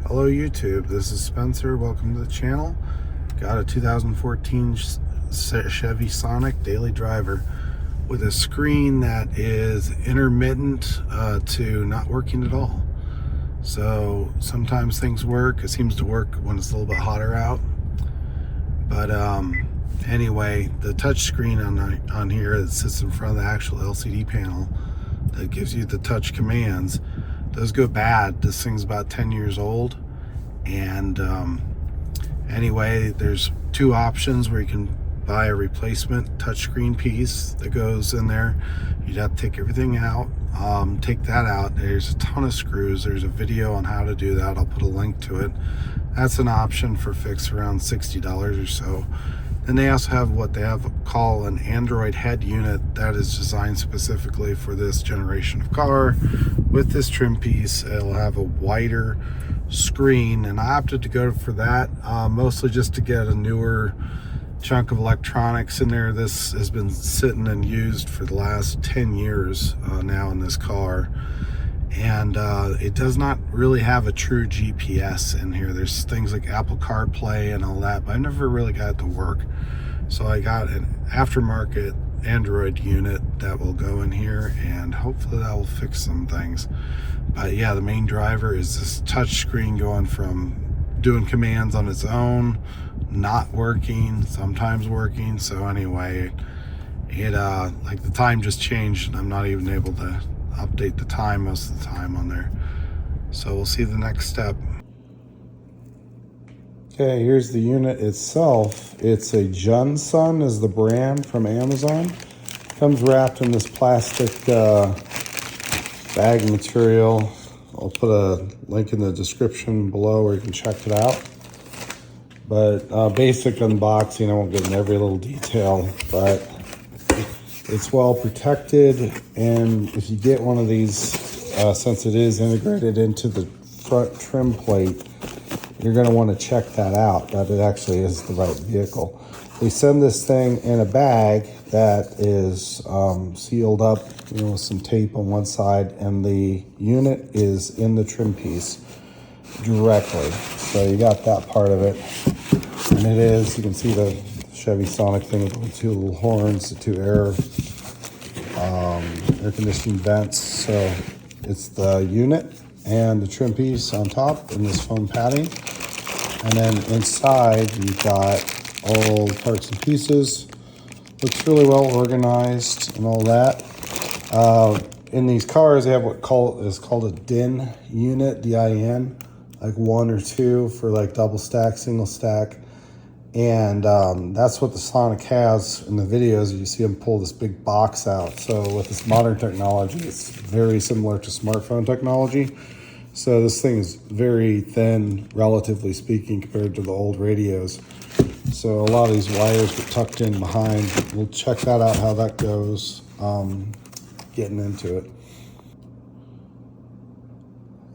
Hello YouTube, this is Spencer. Welcome to the channel. Got a 2014 Chevy Sonic daily driver with a screen that is intermittent to not working at all. So sometimes things work. It seems to work when it's a little bit hotter out. But anyway, the touch screen on here that sits in front of the actual LCD panel that gives you the touch commands does go bad. This thing's about 10 years old, and anyway, there's two options where you can buy a replacement touchscreen piece that goes in there. You'd have to take everything out, take that out. There's a ton of screws. There's a video on how to do that. I'll put a link to it. That's an option for fix around $60 or so. And they also have what they call an Android head unit that is designed specifically for this generation of car. With this trim piece, it'll have a wider screen, and I opted to go for that, mostly just to get a newer chunk of electronics in there. This has been sitting and used for the last 10 years now in this car. And it does not really have a true GPS in here. There's things like Apple CarPlay and all that, but I never really got it to work. So I got an aftermarket Android unit that will go in here, and hopefully that will fix some things. But yeah, the main driver is this touch screen going from doing commands on its own, not working, sometimes working. So anyway, it like the time just changed, and I'm not even able to update the time most of the time on there. So we'll see the next step. Okay, here's the unit itself. It's a Junsun is the brand from Amazon. Comes wrapped in this plastic bag material. I'll put a link in the description below where you can check it out. But basic unboxing, I won't get into every little detail, but it's well protected. And if you get one of these, since it is integrated into the front trim plate, you're going to want to check that out, that it actually is the right vehicle. They send this thing in a bag that is sealed up, with some tape on one side, and the unit is in the trim piece directly. So you got that part of it. And it is, you can see the Chevy Sonic thing with the two little horns, the two air conditioning vents. So it's the unit and the trim piece on top in this foam padding. And then inside you've got all the parts and pieces. Looks really well organized and all that. In these cars, they have what is called a DIN unit, D-I-N, like 1 or 2 for like double stack, single stack. And that's what the Sonic has in the videos. You see him pull this big box out. So with this modern technology, it's very similar to smartphone technology. So this thing is very thin, relatively speaking, compared to the old radios. So a lot of these wires get tucked in behind. We'll check that out, how that goes, getting into it.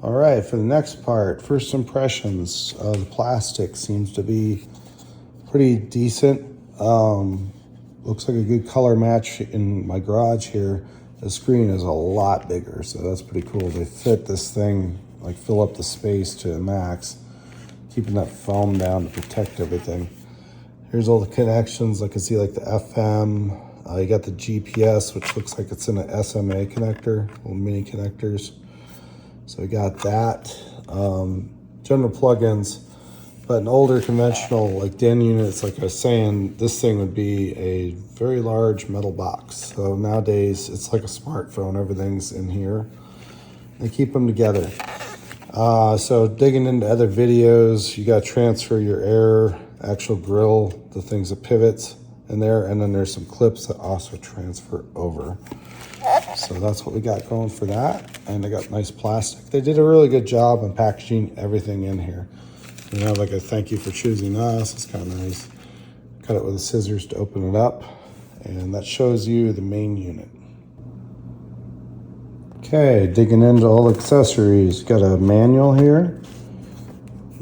All right, for the next part, first impressions. The plastic seems to be pretty decent. Looks like a good color match in my garage here. The screen is a lot bigger, so that's pretty cool. They fit this thing, like fill up the space to a max, keeping that foam down to protect everything. Here's all the connections. I can see like the FM. You got the GPS, which looks like it's in an SMA connector, little mini connectors. So we got that. General plugins. But an older conventional like DIN units, like I was saying, this thing would be a very large metal box. So nowadays it's like a smartphone, everything's in here. They keep them together. So digging into other videos, you got to transfer your air, actual grill, the things that pivots in there, and then there's some clips that also transfer over. So that's what we got going for that. And they got nice plastic. They did a really good job on packaging everything in here. Like a thank you for choosing us. It's kind of nice. Cut it with the scissors to open it up. And that shows you the main unit. Okay, digging into all the accessories. Got a manual here.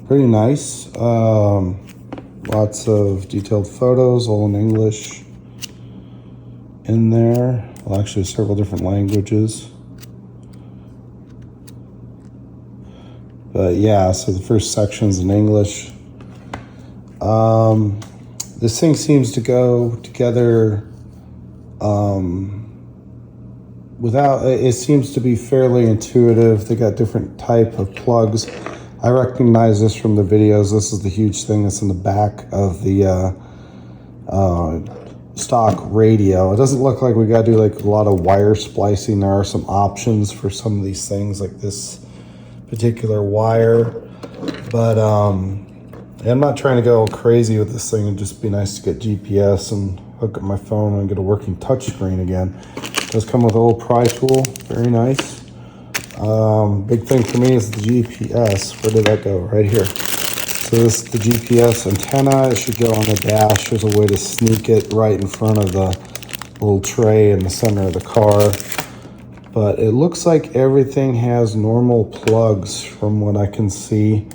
Pretty nice. Lots of detailed photos, all in English in there. Well, actually several different languages. But yeah, so the first section's in English. This thing seems to go together it seems to be fairly intuitive. They got different type of plugs. I recognize this from the videos. This is the huge thing that's in the back of the stock radio. It doesn't look like we got to do like a lot of wire splicing. There are some options for some of these things, like this particular wire, but I'm not trying to go crazy with this thing. It'd just be nice to get GPS and hook up my phone and get a working touchscreen again. It does come with a little pry tool, very nice. Big thing for me is the GPS. Where did that go? Right here. So this is the GPS antenna. It should go on the dash. There's a way to sneak it right in front of the little tray in the center of the car. But it looks like everything has normal plugs from what I can see.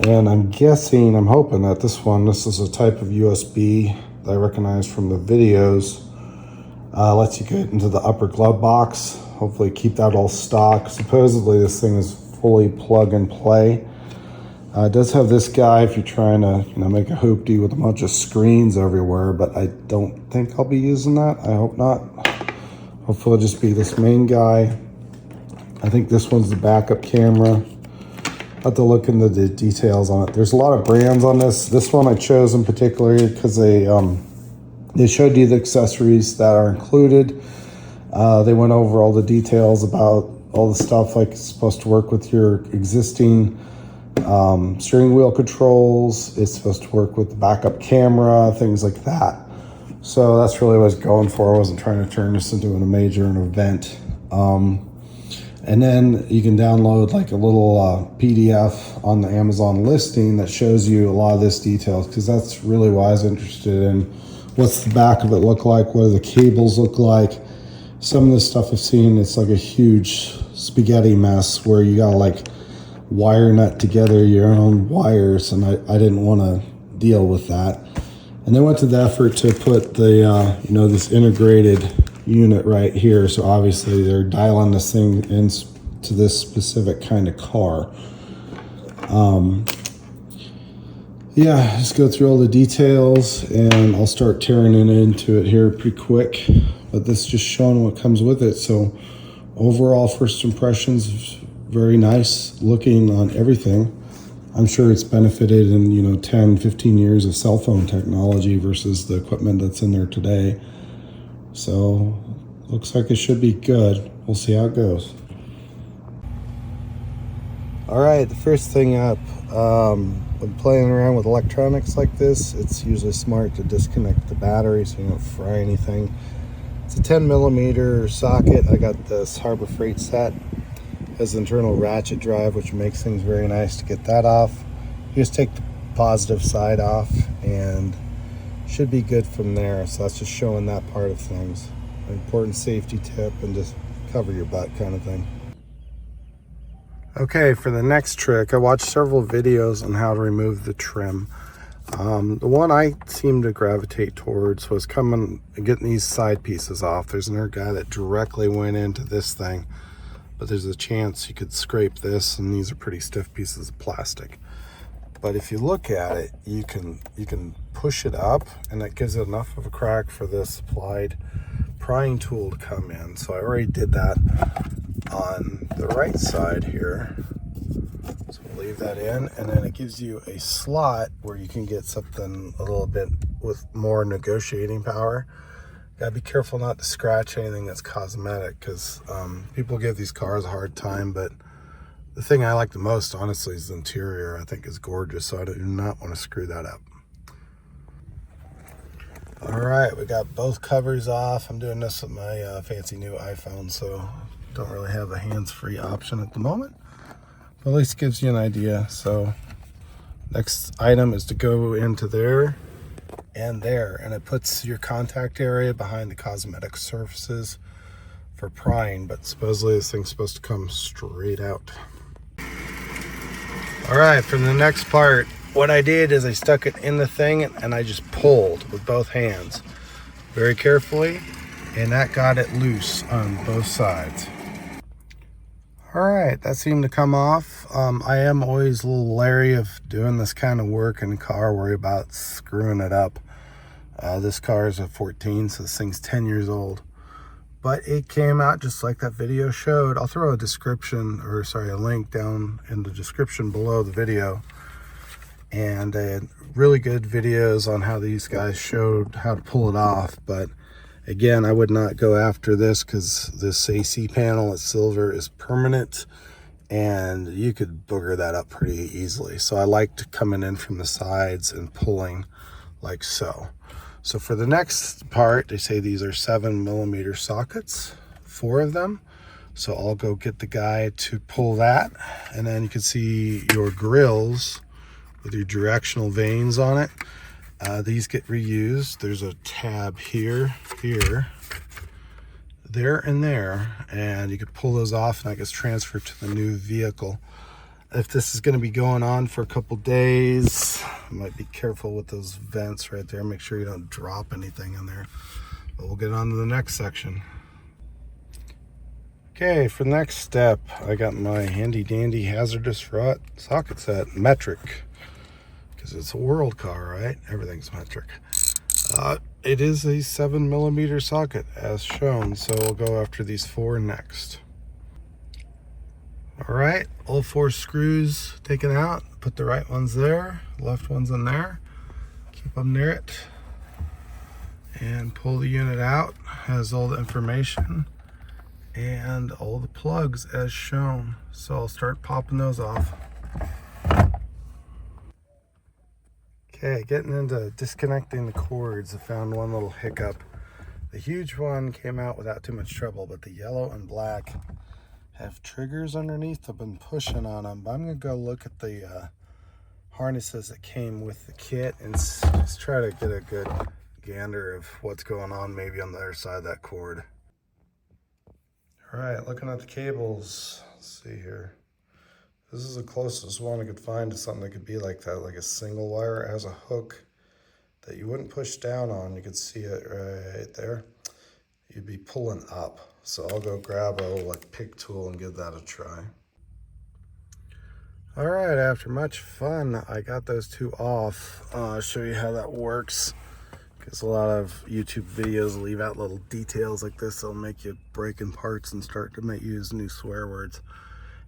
And I'm guessing, I'm hoping that this is a type of USB that I recognize from the videos. Lets you get into the upper glove box. Hopefully keep that all stock. Supposedly this thing is fully plug and play. It does have this guy if you're trying to make a hoopty with a bunch of screens everywhere, but I don't think I'll be using that. I hope not. Hopefully it'll just be this main guy. I think this one's the backup camera. I'll have to look into the details on it. There's a lot of brands on this. This one I chose in particular because they showed you the accessories that are included. They went over all the details about all the stuff, like it's supposed to work with your existing steering wheel controls. It's supposed to work with the backup camera, things like that. So that's really what I was going for. I wasn't trying to turn this into a major event. And then you can download like a little PDF on the Amazon listing that shows you a lot of this details, because that's really what I was interested in. What's the back of it look like? What do the cables look like? Some of the stuff I've seen, it's like a huge spaghetti mess where you gotta like wire nut together your own wires, and I didn't want to deal with that. And they went to the effort to put the this integrated unit right here, so obviously they're dialing this thing into this specific kind of car. Yeah, just go through all the details and I'll start tearing into it here pretty quick, but this is just showing what comes with it. So overall first impressions, very nice looking on everything. I'm sure it's benefited in 10, 15 years of cell phone technology versus the equipment that's in there today. So looks like it should be good. We'll see how it goes. All right, the first thing up, when playing around with electronics like this, it's usually smart to disconnect the battery so you don't fry anything. It's a 10mm socket. I got this Harbor Freight set. It has internal ratchet drive, which makes things very nice to get that off. You just take the positive side off and should be good from there. So that's just showing that part of things. An important safety tip, and just cover your butt kind of thing. Okay, for the next trick, I watched several videos on how to remove the trim. The one I seem to gravitate towards was coming and getting these side pieces off. There's another guy that directly went into this thing, but there's a chance you could scrape this, and these are pretty stiff pieces of plastic. But if you look at it, you can push it up, and that gives it enough of a crack for this applied prying tool to come in. So I already did that on the right side here. So we'll leave that in, and then it gives you a slot where you can get something a little bit with more negotiating power. Gotta be careful not to scratch anything that's cosmetic, because people give these cars a hard time, but the thing I like the most, honestly, is the interior. I think is gorgeous, so I do not want to screw that up. All right, we got both covers off. I'm doing this with my fancy new iPhone, so don't really have a hands-free option at the moment, but at least gives you an idea. So next item is to go into there and there, and it puts your contact area behind the cosmetic surfaces for prying, but supposedly this thing's supposed to come straight out. All right, for the next part, what I did is I stuck it in the thing and I just pulled with both hands very carefully, and that got it loose on both sides. All right, that seemed to come off. I am always a little leery of doing this kind of work in a car, worry about screwing it up. This car is a 14, so this thing's 10 years old. But it came out just like that video showed. I'll throw a link down in the description below the video. And they had really good videos on how these guys showed how to pull it off. But again, I would not go after this because this AC panel at silver is permanent and you could booger that up pretty easily. So I liked coming in from the sides and pulling like so. So for the next part, they say these are 7mm sockets, 4 of them. So I'll go get the guy to pull that. And then you can see your grills with your directional vanes on it. These get reused. There's a tab here, there, and there, and you could pull those off and that gets transferred to the new vehicle. If this is going to be going on for a couple days, you might be careful with those vents right there. Make sure you don't drop anything in there. But we'll get on to the next section. Okay, for the next step, I got my handy dandy hazardous rut socket set, metric. Because it's a world car, right? Everything's metric. It is a 7mm socket as shown, so we'll go after these 4 next. All right, all 4 screws taken out. Put the right ones there, left ones in there. Keep them near it. And pull the unit out. Has all the information and all the plugs as shown. So I'll start popping those off. Okay, getting into disconnecting the cords, I found one little hiccup. The huge one came out without too much trouble, but the yellow and black have triggers underneath. I've been pushing on them, but I'm gonna go look at the harnesses that came with the kit and just try to get a good gander of what's going on maybe on the other side of that cord. All right, looking at the cables, let's see here. This is the closest one I could find to something that could be like that, like a single wire. It has a hook that you wouldn't push down on. You could see it right there. You'd be pulling up. So I'll go grab a little like pig tool and give that a try. All right, after much fun, I got those 2 off. I'll show you how that works. Because a lot of YouTube videos leave out little details like this. They'll make you break in parts and start to use new swear words.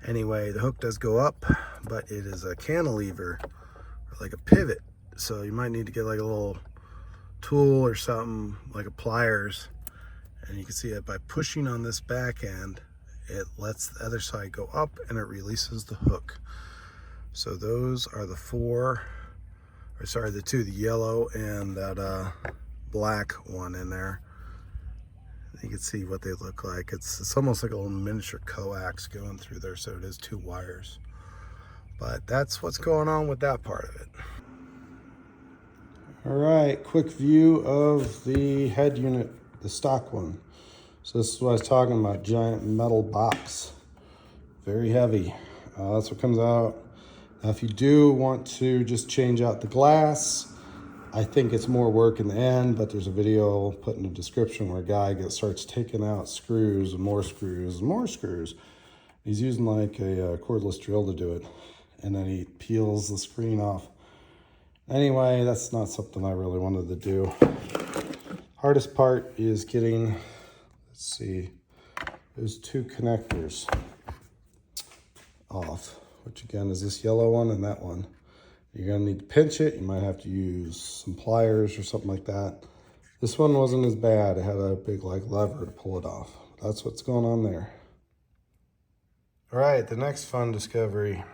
Anyway, the hook does go up, but it is a cantilever, or like a pivot. So you might need to get like a little tool or something, like a pliers. And you can see it by pushing on this back end, it lets the other side go up and it releases the hook. So those are the 2, the yellow and that black one in there. You can see what they look like. It's almost like a little miniature coax going through there, so it is 2 wires. But that's what's going on with that part of it. All right, quick view of the head unit, the stock one. So this is what I was talking about, giant metal box. Very heavy. That's what comes out. Now if you do want to just change out the glass, I think it's more work in the end, but there's a video I'll put in the description where a guy starts taking out screws and more screws and more screws. He's using like a cordless drill to do it. And then he peels the screen off. Anyway, that's not something I really wanted to do. Hardest part is getting, let's see, those 2 connectors off, which again is this yellow one and that one. You're gonna need to pinch it. You might have to use some pliers or something like that. This one wasn't as bad. It had a big like lever to pull it off. That's what's going on there. All right, the next fun discovery.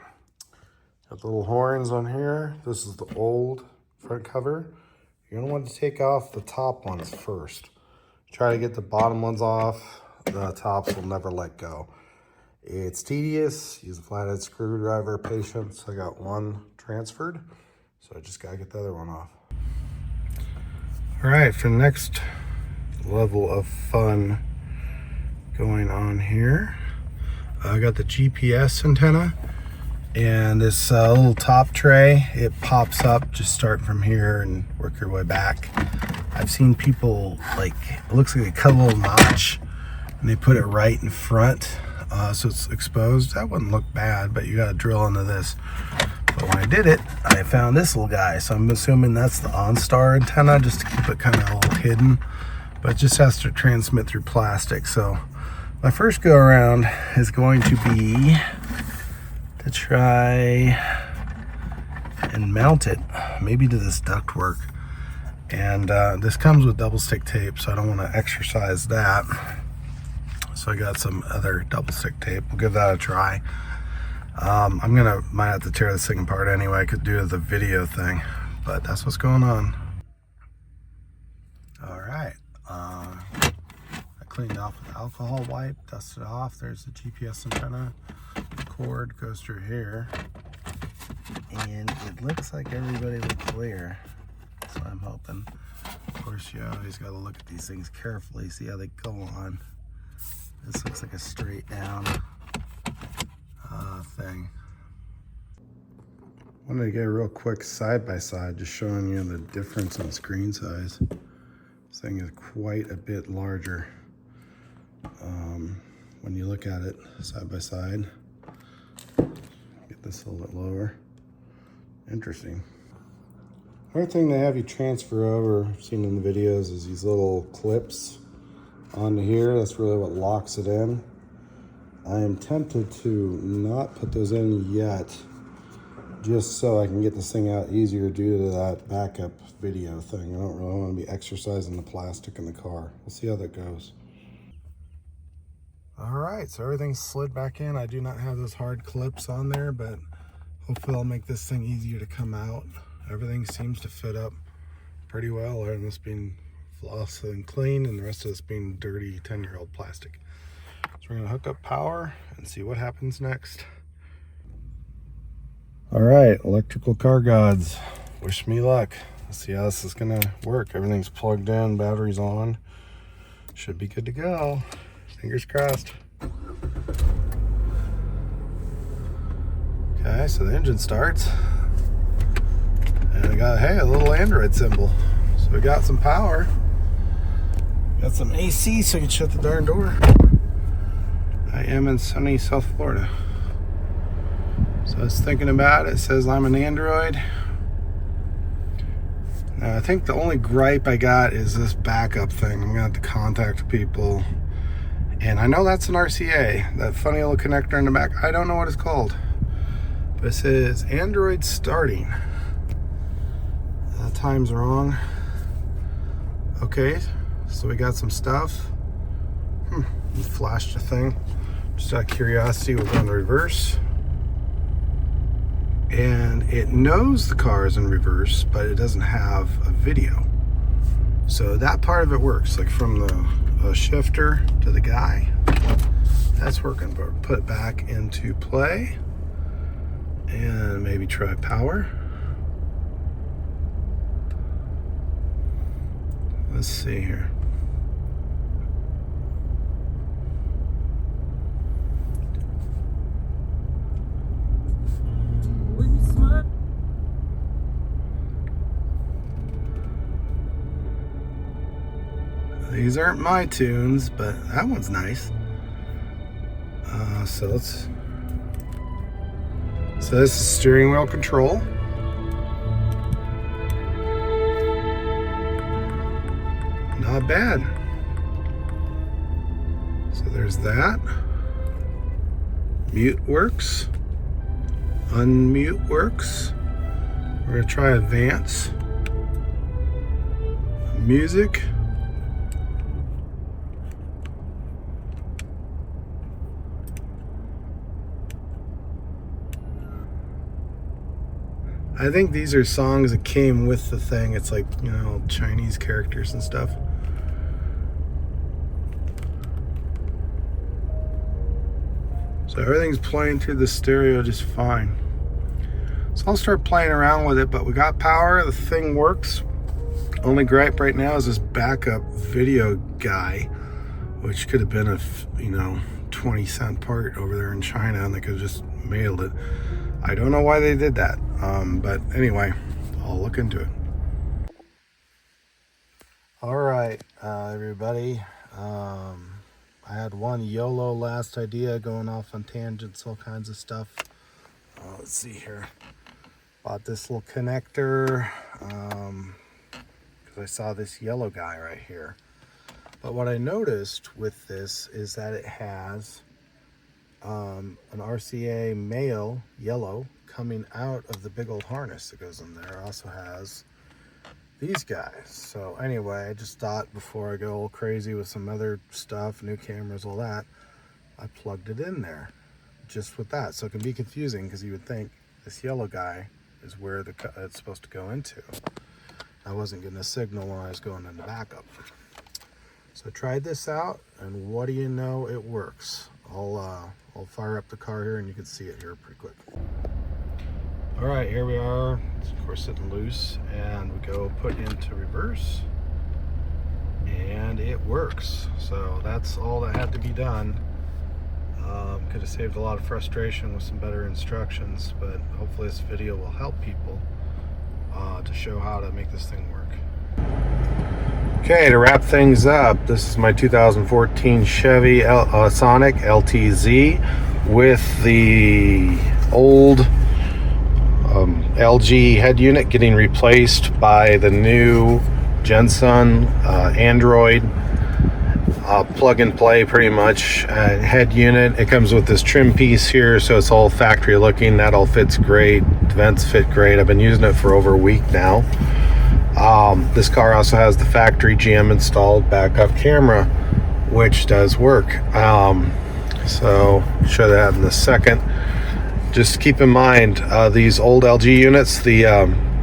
Got the little horns on here. This is the old front cover. You're gonna want to take off the top ones first. Try to get the bottom ones off. The tops will never let go. It's tedious. Use a flathead screwdriver, patience. I got one transferred, so I just gotta get the other one off. All right, for the next level of fun going on here, I got the GPS antenna and this little top tray. It pops up. Just start from here and work your way back. I've seen people, like, it looks like they cut a little notch and they put it right in front so it's exposed. That wouldn't look bad, but you gotta drill into this. But when I did it, I found this little guy, so I'm assuming that's the OnStar antenna, just to keep it kind of a little hidden, but it just has to transmit through plastic. So my first go around is going to be to try and mount it maybe to this ductwork. And this comes with double stick tape, so I don't want to exercise that. So I got some other double stick tape. We'll give that a try. Might have to tear this thing apart anyway. I could do the video thing, but that's what's going on. All right, I cleaned off with alcohol wipe, dusted off. There's the GPS antenna. The cord goes through here, and it looks like everybody looked clear. So I'm hoping. Of course, you always got to look at these things carefully, see how they go on. This looks like a straight down thing. I wanted to get a real quick side-by-side, just showing you the difference in screen size. This thing is quite a bit larger when you look at it side-by-side. Get this a little bit lower. Interesting. Another thing they have you transfer over, I've seen in the videos, is these little clips onto here. That's really what locks it in. I am tempted to not put those in yet, just so I can get this thing out easier due to that backup video thing. I don't really want to be exercising the plastic in the car. We'll see how that goes. All right, so everything's slid back in. I do not have those hard clips on there, but hopefully I'll make this thing easier to come out. Everything seems to fit up pretty well, other than this being flossed and clean and the rest of this being dirty 10-year-old plastic. So we're gonna hook up power and see what happens next. All right, electrical car gods, wish me luck. Let's see how this is gonna work. Everything's plugged in, batteries on. Should be good to go. Fingers crossed. Okay, so the engine starts. And I got, hey, a little Android symbol. So we got some power. Got some AC so I can shut the darn door. I am in sunny South Florida. So I was thinking about it. It says I'm an Android. Now I think the only gripe I got is this backup thing. I'm gonna have to contact people. And I know that's an RCA, that funny little connector in the back. I don't know what it's called. But it says Android starting. Time's wrong. Okay, so we got some stuff. We flashed a thing. Just out of curiosity, we're going to reverse. And it knows the car is in reverse, but it doesn't have a video. So that part of it works, like from the shifter to the guy. That's working, but put it back into play. And maybe try power. Let's see here. These aren't my tunes, but that one's nice. So this is steering wheel control. Not bad. So there's that. Mute works. Unmute works. We're gonna try advance. Music. I think these are songs that came with the thing. It's like, you know, Chinese characters and stuff. So everything's playing through the stereo just fine. So I'll start playing around with it, but we got power, the thing works. Only gripe right now is this backup video guy, which could have been a, 20-cent part over there in China, and they could have just mailed it. I don't know why they did that, but anyway, I'll look into it. All right, everybody. I had one YOLO last idea, going off on tangents, all kinds of stuff. Let's see here. Bought this little connector because I saw this yellow guy right here. But what I noticed with this is that it has an RCA male yellow coming out of the big old harness that goes in there. It also has these guys. So anyway, I just thought before I go all crazy with some other stuff, new cameras, all that, I plugged it in there just with that. So it can be confusing because you would think this yellow guy is where it's supposed to go into. I wasn't getting a signal when I was going into backup. So I tried this out, and what do you know, it works. I'll fire up the car here and you can see it here pretty quick. All right, here we are. It's of course sitting loose, and we go put into reverse, and it works. So that's all that had to be done. Could have saved a lot of frustration with some better instructions, but hopefully this video will help people to show how to make this thing work. Okay, to wrap things up, this is my 2014 Chevy Sonic LTZ with the old LG head unit getting replaced by the new Junsun Android plug and play pretty much head unit. It comes with this trim piece here, so it's all factory looking. That all fits great. The vents fit great. I've been using it for over a week now. This car also has the factory GM installed backup camera, which does work. So I'll show that in a second. Just keep in mind, these old LG units, the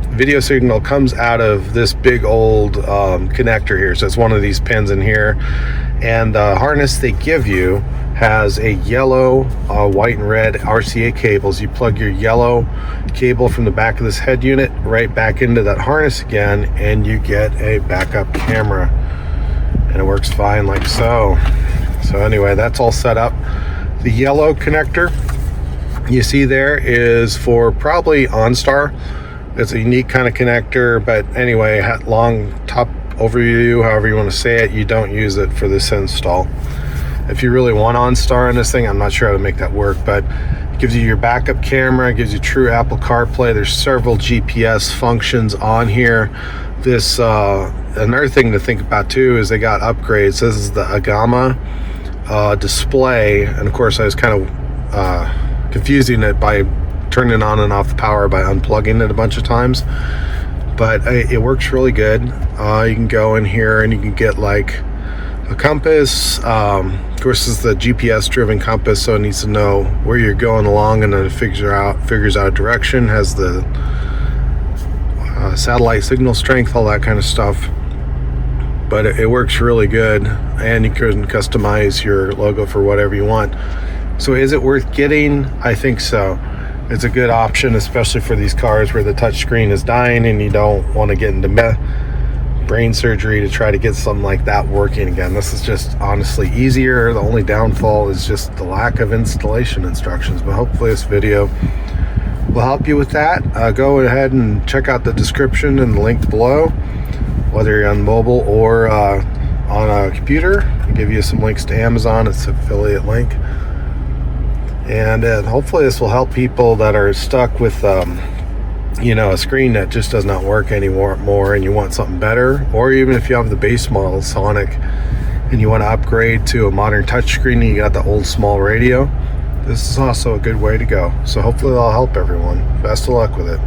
video signal comes out of this big old connector here. So it's one of these pins in here, and the harness they give you has a yellow, white and red RCA cables. You plug your yellow cable from the back of this head unit right back into that harness again, and you get a backup camera, and it works fine like so. So anyway, that's all set up. The yellow connector you see there is for probably OnStar. It's a unique kind of connector, but anyway, long top overview, however you want to say it, you don't use it for this install. If you really want OnStar in this thing, I'm not sure how to make that work, but it gives you your backup camera, it gives you true Apple CarPlay. There's several GPS functions on here. This another thing to think about too is they got upgrades. This is the Agama display, and of course I was kind of confusing it by turning on and off the power by unplugging it a bunch of times, but it works really good. You can go in here and you can get like a compass. Of course, this is the GPS driven compass, so it needs to know where you're going along, and then it figures out direction, has the satellite signal strength, all that kind of stuff. But it works really good, and you can customize your logo for whatever you want. So is it worth getting? I think so. It's a good option, especially for these cars where the touchscreen is dying and you don't want to get into brain surgery to try to get something like that working again. This is just honestly easier. The only downfall is just the lack of installation instructions, but hopefully this video will help you with that. Go ahead and check out the description and the link below, whether you're on mobile or on a computer. I'll give you some links to Amazon. It's an affiliate link. And hopefully this will help people that are stuck with a screen that just does not work anymore, and you want something better, or even if you have the base model Sonic and you want to upgrade to a modern touchscreen and you got the old small radio, this is also a good way to go. So hopefully that'll help everyone. Best of luck with it.